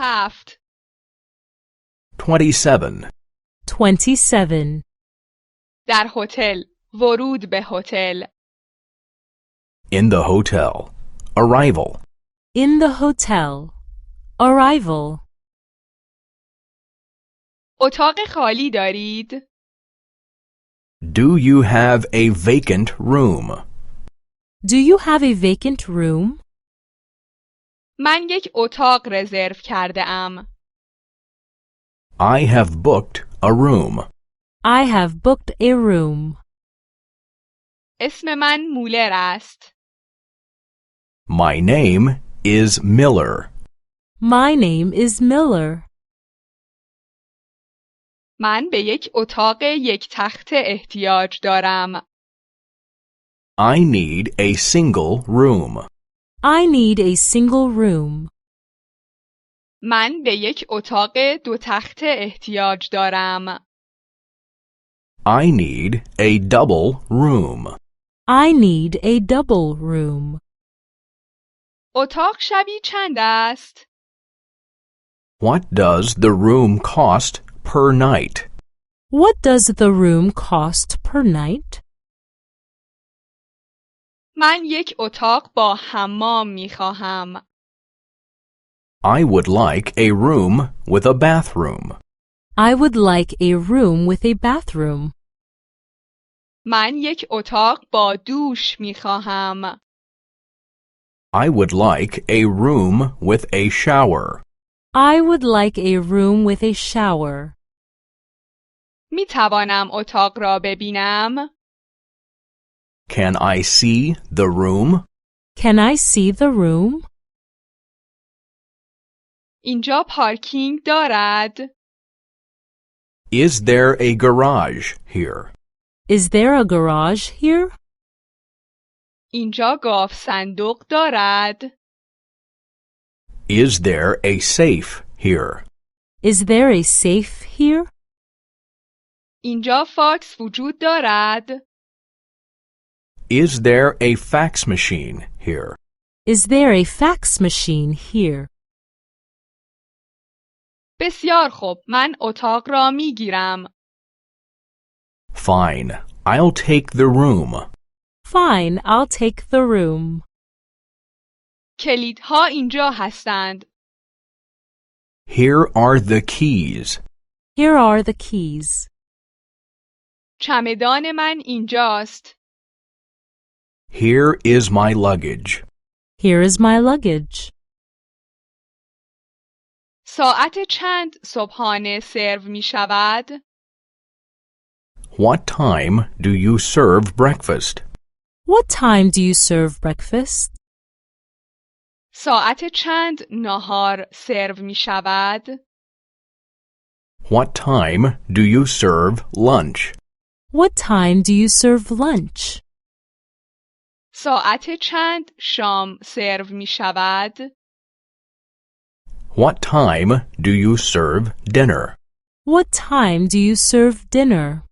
هفت 27. 27. در هتل ورود به هتل In the hotel. Arrival. In the hotel. Arrival. اتاق خالی دارید؟ Do you have a vacant room? Do you have a vacant room? من یک اتاق رزرو کرده ام. I have booked a room. I have booked a room. اسم من مولر است. My name is Miller. My name is Miller. من به یک اتاق یک تخته احتیاج دارم. I need a single room. I need a single room. من به یک اتاق دو تخته احتیاج دارم. I need a double room. I need a double room. اتاق شبی چند است؟ What does the room cost per night? What does the room cost per night? من یک اتاق با حمام می خواهم. I would like a room with a bathroom. I would like a room with a bathroom. من یک اتاق با دوش می خواهم. I would like a room with a shower. I would like a room with a shower. می توانم اتاق را ببینم؟ Can I see the room? Can I see the room? اینجا پارکینگ دارد؟ Is there a garage here? Is there a garage here? اینجا گاف صندوق دارد؟ Is there a safe here? Is there a safe here? اینجا فاکس وجود دارد؟ Is there a fax machine here? Is there a fax machine here? بسیار خوب، من اتاق را می گیرم. Fine, I'll take the room. Fine, I'll take the room. کلیدها اینجا هستند. Here are the keys. Here are the keys. چمدان من اینجاست. Here is my luggage. Here is my luggage. ساعت چند صبحانه سرو می شود؟ What time do you serve breakfast? What time do you serve breakfast? ساعت چند ناهار سرو می شود؟ What time do you serve lunch? What time do you serve lunch? ساعت چند شام سرو می شود؟ What time do you serve dinner? What time do you serve dinner?